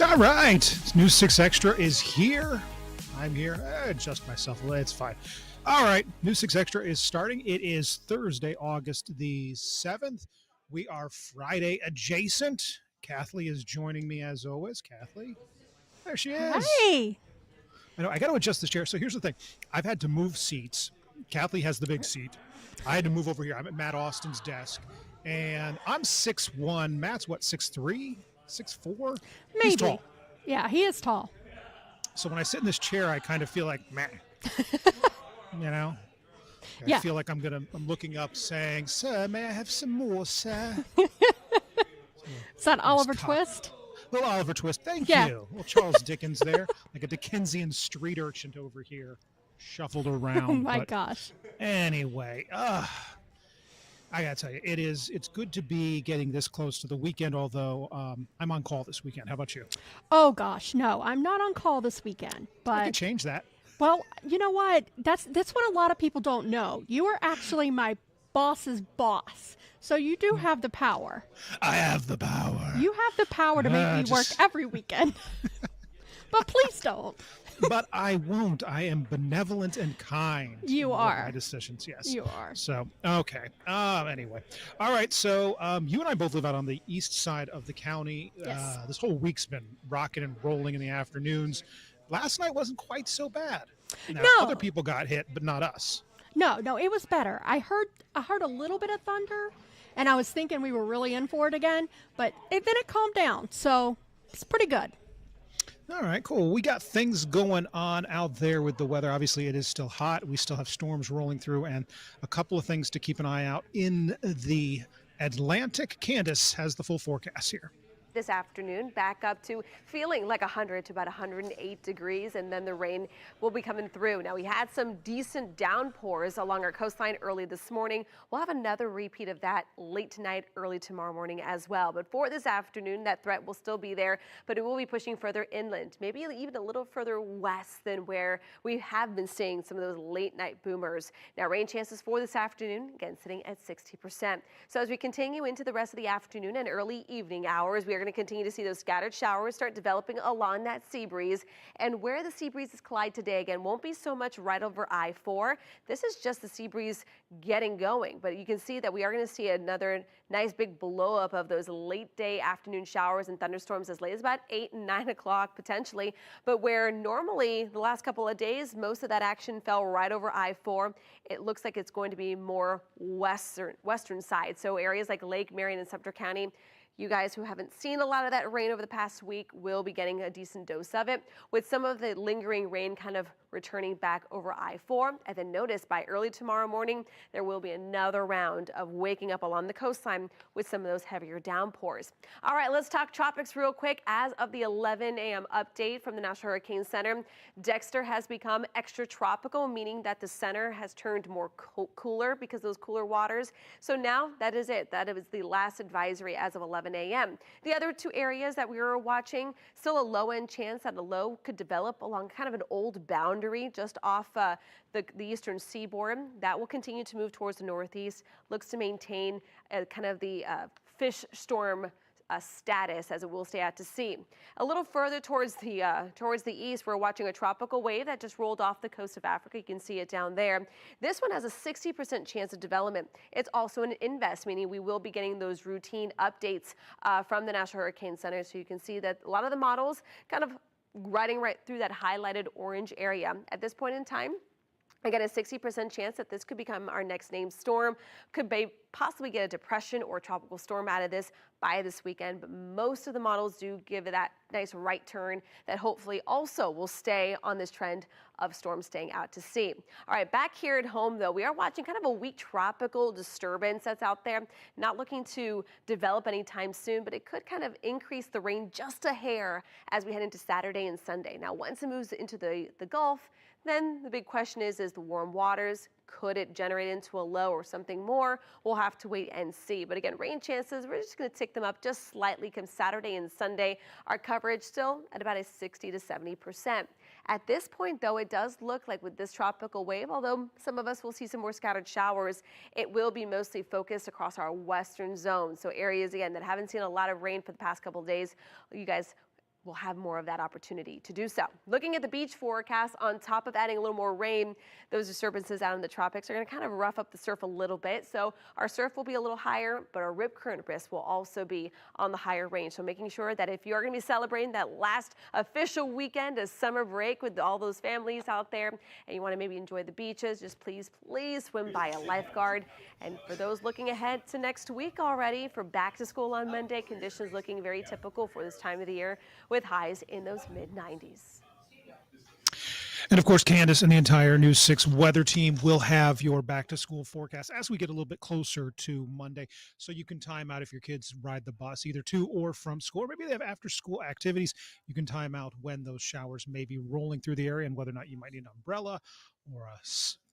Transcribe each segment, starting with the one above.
All right, News 6 Extra is here. I'm here. Adjust myself. It's fine. All right, News 6 Extra is starting. It is Thursday, August the 7th. We are Friday adjacent. Kathleen is joining me as always. Kathleen, there she is. Hi. I know, I got to adjust this chair. So here's the thing. I've had to move seats. Kathleen has the big seat. I had to move over here. I'm at Matt Austin's desk. And I'm 6'1". Matt's what, 6'3", 6'4"? Maybe. He's tall. Yeah, he is tall. So when I sit in this chair, I kind of feel like, meh. You know? I feel like I'm looking up saying, "Sir, may I have some more, sir?" Is that Oliver Twist? Little Oliver Twist. Thank Yeah. you. Little Charles Dickens there. Like a Dickensian street urchin over here. Shuffled around. Oh my gosh. Anyway, I gotta tell you, it's good to be getting this close to the weekend, although I'm on call this weekend. How about you? Oh gosh, no, I'm not on call this weekend. I can But change that. well, you know what? That's what a lot of people don't know. You are actually my boss's boss. So you do have the power. I have the power. You have the power to make me work every weekend. But please don't. But I won't. I am benevolent and kind. You with are. my decisions, yes. You are. So, okay. Anyway. All right. So you and I both live out on the east side of the county. Yes. This whole week's been rocking and rolling in the afternoons. Last night wasn't quite so bad. Now, No. other people got hit, but not us. No, it was better. I heard a little bit of thunder, and I was thinking we were really in for it again, but then it calmed down. So it's pretty good. All right, cool. We got things going on out there with the weather. Obviously, it is still hot. We still have storms rolling through, and a couple of things to keep an eye out in the Atlantic. Candace has the full forecast here. This afternoon, back up to feeling like 100 to about 108 degrees, and then the rain will be coming through. Now, we had some decent downpours along our coastline early this morning. We'll have another repeat of that late tonight, early tomorrow morning as well. But for this afternoon, that threat will still be there, but it will be pushing further inland, maybe even a little further west than where we have been seeing some of those late night boomers. Now, rain chances for this afternoon, again, sitting at 60%. So as we continue into the rest of the afternoon and early evening hours, we are going to continue to see those scattered showers start developing along that sea breeze. And where the sea breezes collide today, again, won't be so much right over I-4. This is just the sea breeze getting going. But you can see that we are going to see another nice big blow up of those late day afternoon showers and thunderstorms as late as about 8 and 9 o'clock potentially. But where normally the last couple of days, most of that action fell right over I-4, it looks like it's going to be more western side. So areas like Lake Marion and Sumter County, you guys who haven't seen a lot of that rain over the past week will be getting a decent dose of it, with some of the lingering rain kind of returning back over I-4. And then notice by early tomorrow morning, there will be another round of waking up along the coastline with some of those heavier downpours. All right, let's talk tropics real quick. As of the 11 a.m. update from the National Hurricane Center, Dexter has become extra tropical, meaning that the center has turned more cooler because of those cooler waters. So now that is it. That is the last advisory as of 11 a.m. The other two areas that we were watching, still a low end chance that a low could develop along kind of an old boundary just off the eastern seaboard. That will continue to move towards the northeast, looks to maintain kind of the fish storm status as it will stay out to sea. A little further towards the east, we're watching a tropical wave that just rolled off the coast of Africa. You can see it down there. This one has a 60% chance of development. It's also an invest, meaning we will be getting those routine updates from the National Hurricane Center. So you can see that a lot of the models kind of riding right through that highlighted orange area. At this point in time, again, a 60% chance that this could become our next named storm, could possibly get a depression or tropical storm out of this by this weekend. But most of the models do give it that nice right turn that hopefully also will stay on this trend of storms staying out to sea. All right, back here at home, though, we are watching kind of a weak tropical disturbance that's out there, not looking to develop anytime soon, but it could kind of increase the rain just a hair as we head into Saturday and Sunday. Now, once it moves into the Gulf, then the big question is the warm waters, could it generate into a low or something more? We'll have to wait and see. But again, rain chances, we're just going to tick them up just slightly come Saturday and Sunday. Our coverage still at about a 60 to 70%. At this point, though, it does look like with this tropical wave, although some of us will see some more scattered showers, it will be mostly focused across our western zone. So areas, again, that haven't seen a lot of rain for the past couple of days, you guys we'll have more of that opportunity to do so. Looking at the beach forecast, on top of adding a little more rain, those disturbances out in the tropics are going to kind of rough up the surf a little bit. So our surf will be a little higher, but our rip current risk will also be on the higher range. So making sure that if you are going to be celebrating that last official weekend of summer break with all those families out there and you want to maybe enjoy the beaches, just please swim by a lifeguard. And for those looking ahead to next week already for back to school on Monday, conditions looking very typical for this time of the year with highs in those mid-90s. And of course, Candace and the entire News 6 weather team will have your back to school forecast as we get a little bit closer to Monday. So you can time out if your kids ride the bus either to or from school, or maybe they have after school activities. You can time out when those showers may be rolling through the area and whether or not you might need an umbrella or a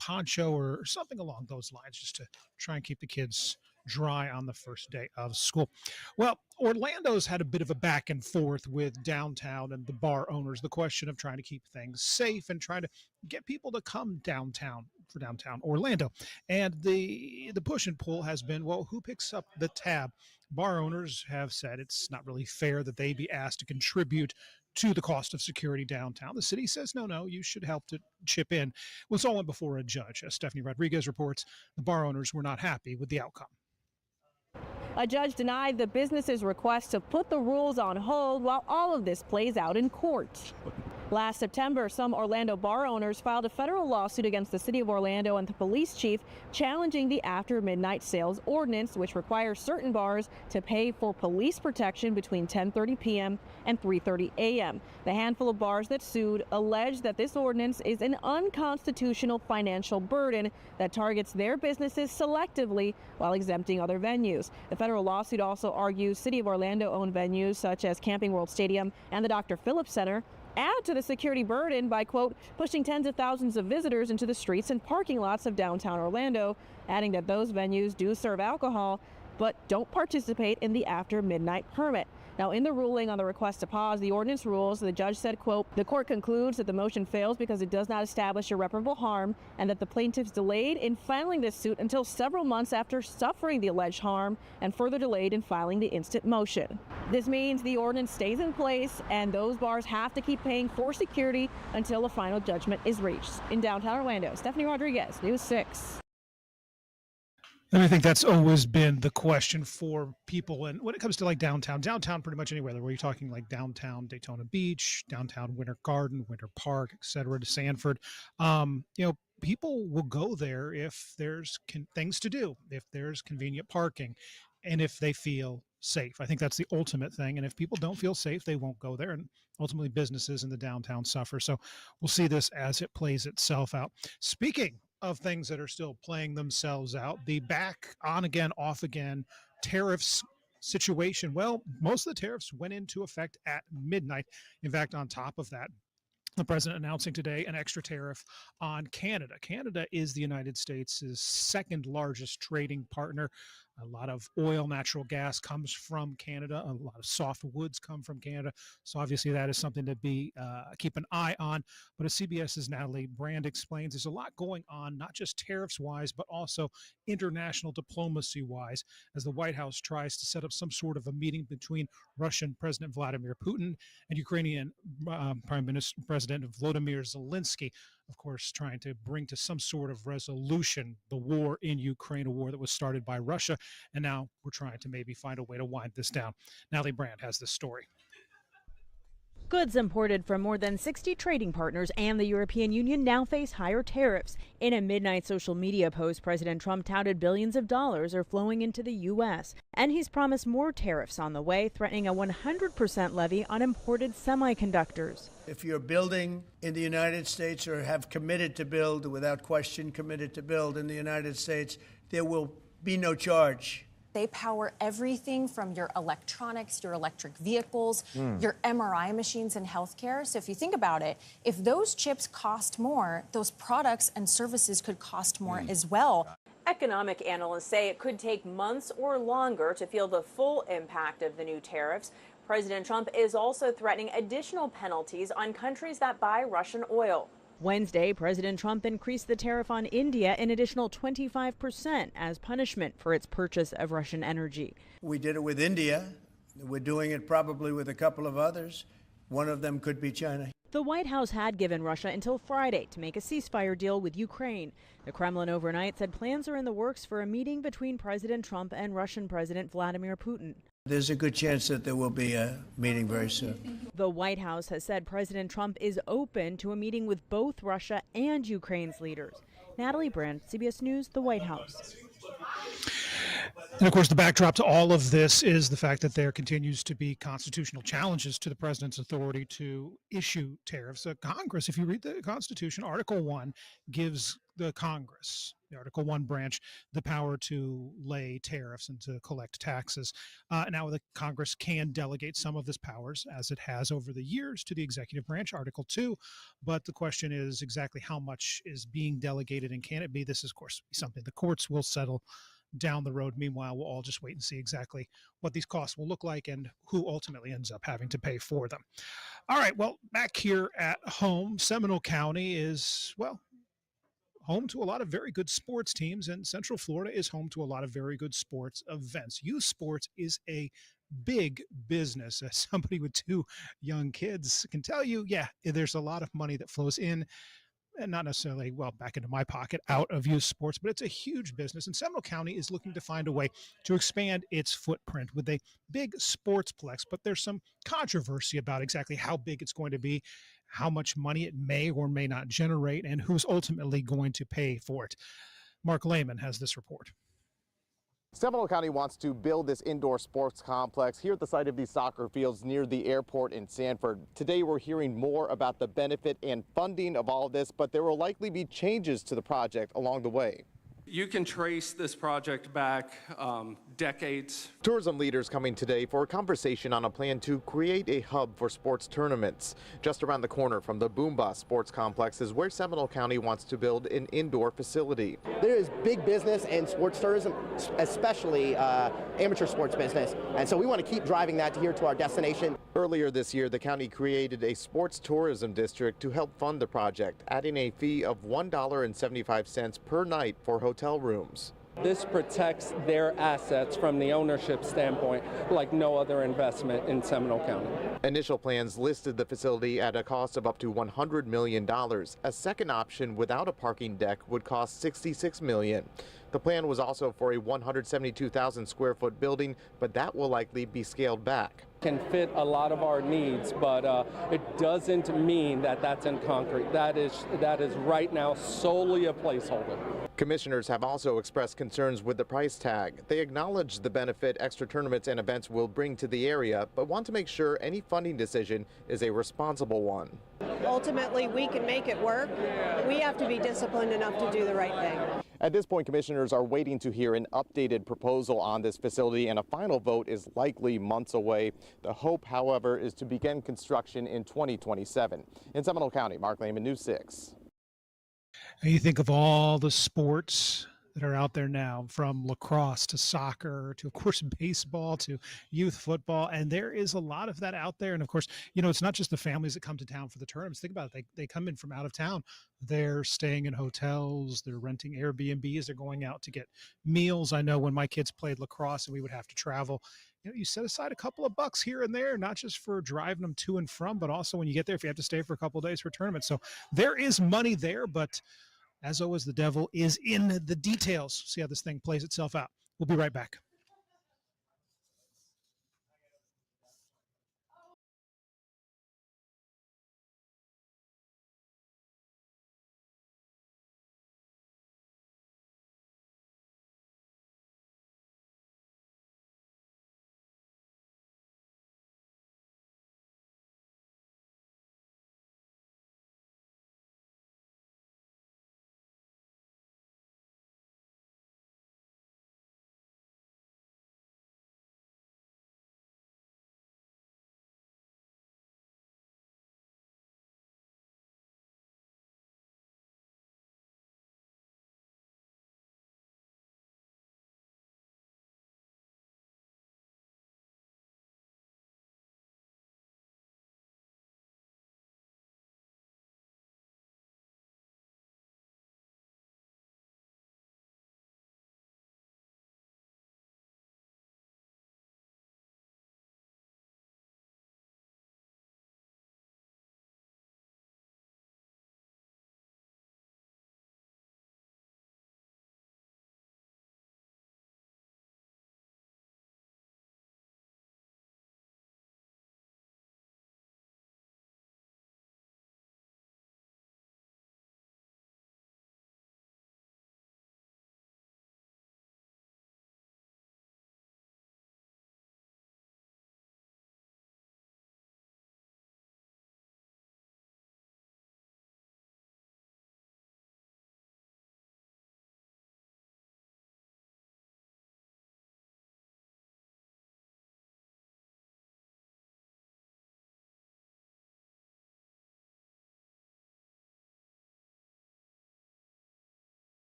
poncho or something along those lines, just to try and keep the kids dry on the first day of school. Well, Orlando's had a bit of a back and forth with downtown and the bar owners, the question of trying to keep things safe and trying to get people to come downtown for downtown Orlando. And the push and pull has been, well, who picks up the tab? Bar owners have said it's not really fair that they be asked to contribute to the cost of security downtown. The city says, no, you should help to chip in. Well, it's all went before a judge. As Stephanie Rodriguez reports, the bar owners were not happy with the outcome. A judge denied the business's request to put the rules on hold while all of this plays out in court. Last September, some Orlando bar owners filed a federal lawsuit against the city of Orlando and the police chief, challenging the after midnight sales ordinance, which requires certain bars to pay for police protection between 10:30 p.m. and 3:30 a.m. The handful of bars that sued alleged that this ordinance is an unconstitutional financial burden that targets their businesses selectively while exempting other venues. The federal lawsuit also argues City of Orlando-owned venues such as Camping World Stadium and the Dr. Phillips Center add to the security burden by, quote, pushing tens of thousands of visitors into the streets and parking lots of downtown Orlando, adding that those venues do serve alcohol but don't participate in the after midnight permit. Now, in the ruling on the request to pause the ordinance rules, the judge said, quote, the court concludes that the motion fails because it does not establish irreparable harm and that the plaintiffs delayed in filing this suit until several months after suffering the alleged harm and further delayed in filing the instant motion. This means the ordinance stays in place and those bars have to keep paying for security until a final judgment is reached. In downtown Orlando, Stephanie Rodriguez, News 6. And I think that's always been the question for people. And when it comes to like downtown pretty much anywhere, where you're talking like downtown Daytona Beach, downtown Winter Garden, Winter Park, et cetera, to Sanford, people will go there if there's things to do, if there's convenient parking, and if they feel safe. I think that's the ultimate thing. And if people don't feel safe, they won't go there. And ultimately businesses in the downtown suffer. So we'll see this as it plays itself out. Speaking of things that are still playing themselves out, the back on again, off again tariffs situation. Well, most of the tariffs went into effect at midnight. In fact, on top of that, the president announcing today an extra tariff on Canada. Canada is the United States' second largest trading partner. A lot of oil, natural gas comes from Canada. A lot of soft woods come from Canada. So obviously that is something to be keep an eye on. But as CBS's Natalie Brand explains, there's a lot going on, not just tariffs-wise, but also international diplomacy-wise, as the White House tries to set up some sort of a meeting between Russian President Vladimir Putin and Ukrainian President Volodymyr Zelensky, of course, trying to bring to some sort of resolution the war in Ukraine, a war that was started by Russia. And now we're trying to maybe find a way to wind this down. Natalie Brand has this story. Goods imported from more than 60 trading partners and the European Union now face higher tariffs. In a midnight social media post, President Trump touted billions of dollars are flowing into the U.S. And he's promised more tariffs on the way, threatening a 100% levy on imported semiconductors. If you're building in the United States or have committed to build, without question committed to build in the United States, there will be no charge. They power everything from your electronics, your electric vehicles, your MRI machines in healthcare. So if you think about it, if those chips cost more, those products and services could cost more as well. Economic analysts say it could take months or longer to feel the full impact of the new tariffs. President Trump is also threatening additional penalties on countries that buy Russian oil. Wednesday, President Trump increased the tariff on India an additional 25% as punishment for its purchase of Russian energy. We did it with India. We're doing it probably with a couple of others. One of them could be China. The White House had given Russia until Friday to make a ceasefire deal with Ukraine. The Kremlin overnight said plans are in the works for a meeting between President Trump and Russian President Vladimir Putin. There's a good chance that there will be a meeting very soon. The White House has said President Trump is open to a meeting with both Russia and Ukraine's leaders. Natalie Brandt, CBS News, the White House. And of course, the backdrop to all of this is the fact that there continues to be constitutional challenges to the president's authority to issue tariffs. Congress, if you read the Constitution, Article 1 gives the Congress, the Article 1 branch, the power to lay tariffs and to collect taxes. Now, the Congress can delegate some of this powers, as it has over the years, to the executive branch, Article 2. But the question is exactly how much is being delegated, and can it be? This is, of course, something the courts will settle down the road. Meanwhile, we'll all just wait and see exactly what these costs will look like and who ultimately ends up having to pay for them. All right, well, back here at home, Seminole County is, well, home to a lot of very good sports teams, and Central Florida is home to a lot of very good sports events. Youth sports is a big business. As somebody with two young kids can tell you, yeah, there's a lot of money that flows in, and not necessarily, well, back into my pocket, out of youth sports, but it's a huge business. And Seminole County is looking to find a way to expand its footprint with a big sportsplex. But there's some controversy about exactly how big it's going to be, how much money it may or may not generate, and who's ultimately going to pay for it. Mark Lehman has this report. Seminole County wants to build this indoor sports complex here at the site of these soccer fields near the airport in Sanford. Today we're hearing more about the benefit and funding of all of this, but there will likely be changes to the project along the way. You can trace this project back decades. Tourism leaders coming today for a conversation on a plan to create a hub for sports tournaments. Just around the corner from the Boomba Sports Complex is where Seminole County wants to build an indoor facility. There is big business in sports tourism, especially amateur sports business, and so we want to keep driving that here to our destination. Earlier this year, the county created a sports tourism district to help fund the project, adding a fee of $1.75 per night for hotel rooms. This protects their assets from the ownership standpoint like no other investment in Seminole County. Initial plans listed the facility at a cost of up to $100 million. A second option without a parking deck would cost $66 million. The plan was also for a 172,000 square foot building, but that will likely be scaled back. Can fit a lot of our needs, but it doesn't mean that that's in concrete. That is right now solely a placeholder. Commissioners have also expressed concerns with the price tag. They acknowledge the benefit extra tournaments and events will bring to the area, but want to make sure any funding decision is a responsible one. Ultimately, we can make it work. We have to be disciplined enough to do the right thing. At this point, commissioners are waiting to hear an updated proposal on this facility, and a final vote is likely months away. The hope, however, is to begin construction in 2027. In Seminole County, Mark Lehman, News 6. And you think of all the sports that are out there now, from lacrosse to soccer to, of course, baseball to youth football. And there is a lot of that out there. And of course, you know, it's not just the families that come to town for the tournaments. Think about it. They come in from out of town. They're staying in hotels. They're renting Airbnbs. They're going out to get meals. I know when my kids played lacrosse and we would have to travel, you know, you set aside a couple of bucks here and there, not just for driving them to and from, but also when you get there, if you have to stay for a couple of days for tournaments. So there is money there, but as always, the devil is in the details. See how this thing plays itself out. We'll be right back.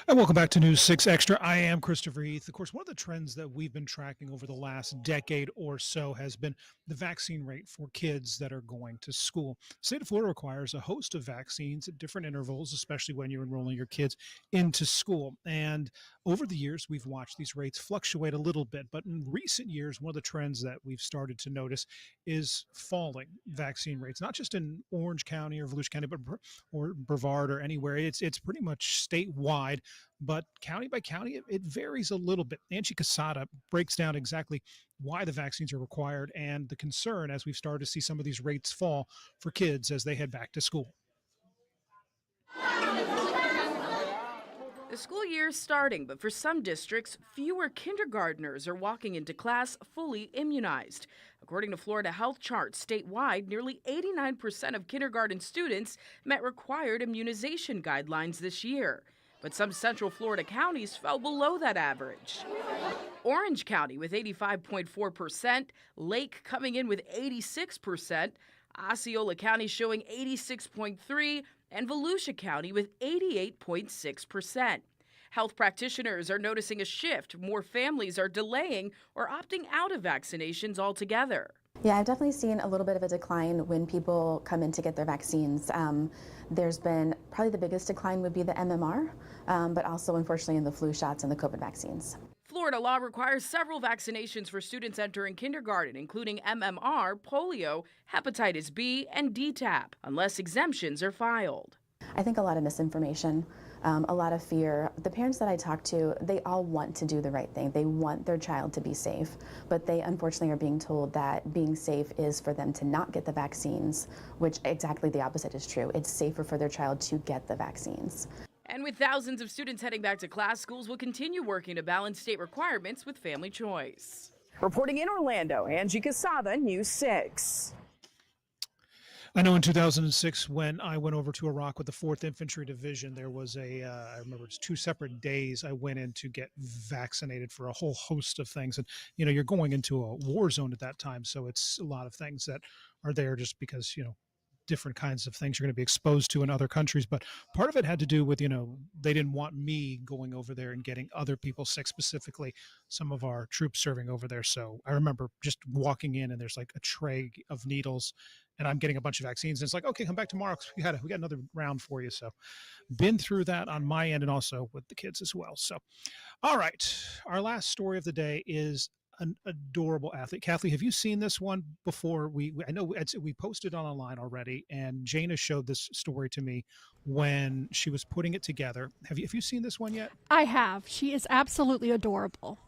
And welcome back to News 6 Extra. I am Christopher Heath. Of course, one of the trends that we've been tracking over the last decade or so has been the vaccine rate for kids that are going to school. The state of Florida requires a host of vaccines at different intervals, especially when you're enrolling your kids into school. And over the years, we've watched these rates fluctuate a little bit. But in recent years, one of the trends that we've started to notice is falling vaccine rates, not just in Orange County or Volusia County, but or Brevard or anywhere. It's pretty much statewide. But county by county, it varies a little bit. Angie Casada breaks down exactly why the vaccines are required and the concern as we've started to see some of these rates fall for kids as they head back to school. The school year is starting, but for some districts, fewer kindergartners are walking into class fully immunized. According to Florida Health Charts, statewide, nearly 89% of kindergarten students met required immunization guidelines this year. But some Central Florida counties fell below that average. Orange County with 85.4%, Lake coming in with 86%, Osceola County showing 86.3%, and Volusia County with 88.6%. Health practitioners are noticing a shift. More families are delaying or opting out of vaccinations altogether. Yeah, I've definitely seen a little bit of a decline when people come in to get their vaccines. There's been probably the biggest decline would be the MMR, but also unfortunately in the flu shots and the COVID vaccines. Florida law requires several vaccinations for students entering kindergarten, including MMR, polio, hepatitis B, and DTaP, unless exemptions are filed. I think a lot of misinformation, a lot of fear. The parents that I talk to, they all want to do the right thing. They want their child to be safe, but they unfortunately are being told that being safe is for them to not get the vaccines, which exactly the opposite is true. It's safer for their child to get the vaccines. And with thousands of students heading back to class, schools will continue working to balance state requirements with family choice. Reporting in Orlando, Angie Casada, News 6. I know in 2006, when I went over to Iraq with the 4th Infantry Division, there was I remember it's 2 separate days I went in to get vaccinated for a whole host of things. And, you're going into a war zone at that time. So it's a lot of things that are there just because, different kinds of things you're going to be exposed to in other countries. But part of it had to do with, they didn't want me going over there and getting other people sick, specifically some of our troops serving over there. So I remember just walking in and there's like a tray of needles and I'm getting a bunch of vaccines. And it's like, okay, come back tomorrow. We got another round for you. So been through that on my end and also with the kids as well. So, all right. Our last story of the day is an adorable athlete. Kathleen, have you seen this one before? I know we posted it online already, and Jana showed this story to me when she was putting it together. Have you seen this one yet? I have. She is absolutely adorable.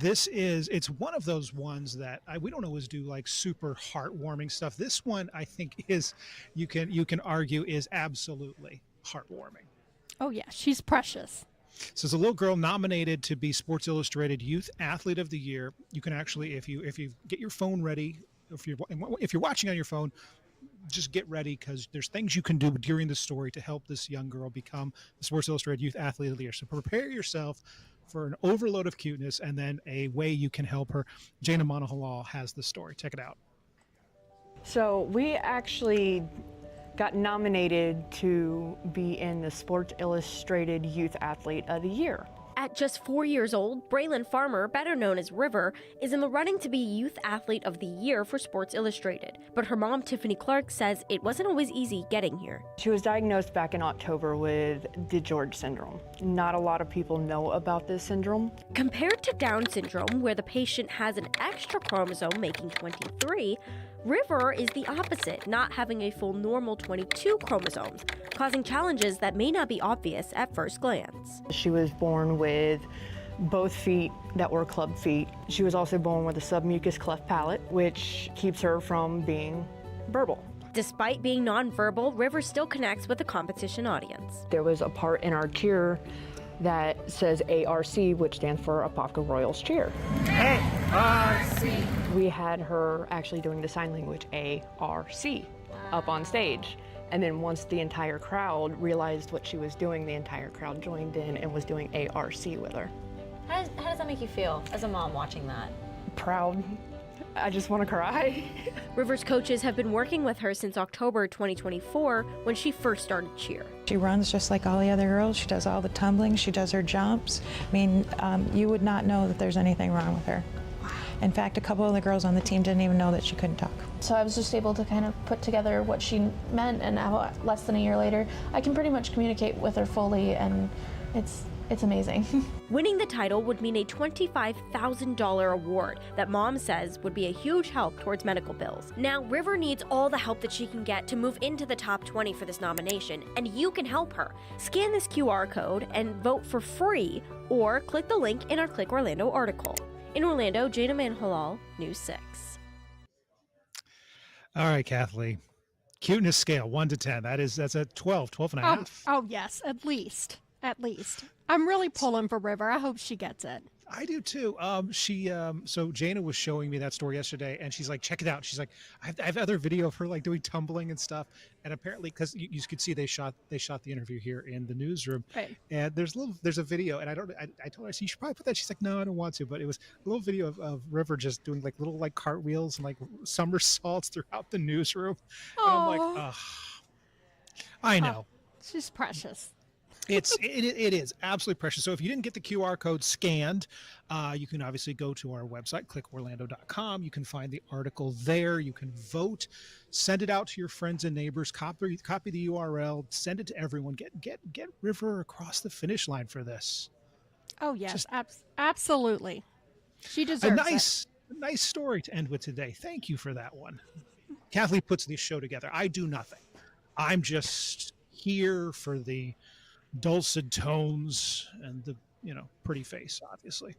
It's one of those ones that we don't always do like super heartwarming stuff. This one I think is, you can argue, is absolutely heartwarming. Oh yeah, she's precious. So as a little girl nominated to be Sports Illustrated Youth Athlete of the Year, you can actually, if you get your phone ready, if you're watching on your phone, just get ready because there's things you can do during the story to help this young girl become the Sports Illustrated Youth Athlete of the Year. So prepare yourself for an overload of cuteness and then a way you can help her. Jana Monahalal has the story. Check it out. So we actually got nominated to be in the Sports Illustrated Youth Athlete of the Year. At just 4 years old, Braylon Farmer, better known as River, is in the running to be Youth Athlete of the Year for Sports Illustrated. But her mom, Tiffany Clark, says it wasn't always easy getting here. She was diagnosed back in October with DiGeorge syndrome. Not a lot of people know about this syndrome. Compared to Down syndrome, where the patient has an extra chromosome making 23, River is the opposite, not having a full normal 22 chromosomes, causing challenges that may not be obvious at first glance. She was born with both feet that were club feet. She was also born with a submucous cleft palate, which keeps her from being verbal. Despite being nonverbal, River still connects with the competition audience. There was a part in our cheer that says ARC, which stands for Apopka Royals Cheer. ARC! We had her actually doing the sign language ARC up on stage. And then once the entire crowd realized what she was doing, the entire crowd joined in and was doing ARC with her. How does that make you feel as a mom watching that? Proud. I just want to cry. River's coaches have been working with her since October 2024 when she first started cheer. She runs just like all the other girls. She does all the tumbling. She does her jumps. I mean, you would not know that there's anything wrong with her. In fact, a couple of the girls on the team didn't even know that she couldn't talk. So I was just able to kind of put together what she meant, and about less than a year later, I can pretty much communicate with her fully, and it's amazing. Winning the title would mean a $25,000 award that Mom says would be a huge help towards medical bills. Now, River needs all the help that she can get to move into the top 20 for this nomination, and you can help her. Scan this QR code and vote for free, or click the link in our Click Orlando article. In Orlando, Jana Manhalal, News 6. All right, Kathleen. Cuteness scale, 1 to 10. That's a 12 and a half. Oh, yes, at least. At least. I'm really pulling for River. I hope she gets it. I do too. So Jana was showing me that story yesterday, and she's like, check it out. She's like, I have other video of her like doing tumbling and stuff. And apparently, because you could see they shot the interview here in the newsroom. Right. And there's a video, and I told her, you should probably put that. She's like, no, I don't want to. But it was a little video of River just doing like little like cartwheels and like somersaults throughout the newsroom. And I'm like, ugh. I know. She's precious. It is absolutely precious. So if you didn't get the QR code scanned, you can obviously go to our website, clickorlando.com. You can find the article there. You can vote, send it out to your friends and neighbors, copy the URL, send it to everyone. Get River across the finish line for this. Oh, yes, absolutely. She deserves a nice story to end with today. Thank you for that one. Kathleen puts this show together. I do nothing. I'm just here for the dulcet tones and the pretty face, obviously.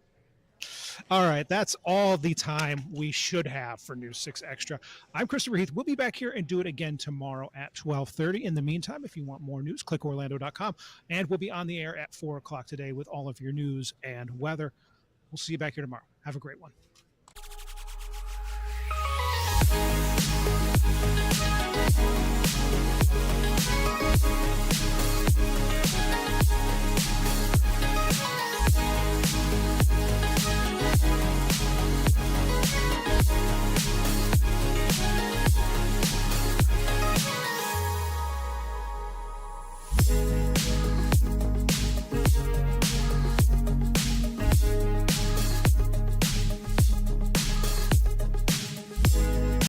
All right, that's all the time we should have for News 6 Extra. I'm Christopher Heath. We'll be back here and do it again tomorrow at 12:30. In the meantime, if you want more news, clickorlando.com, and we'll be on the air at 4 o'clock today with all of your news and weather. We'll see you back here tomorrow. Have a great one.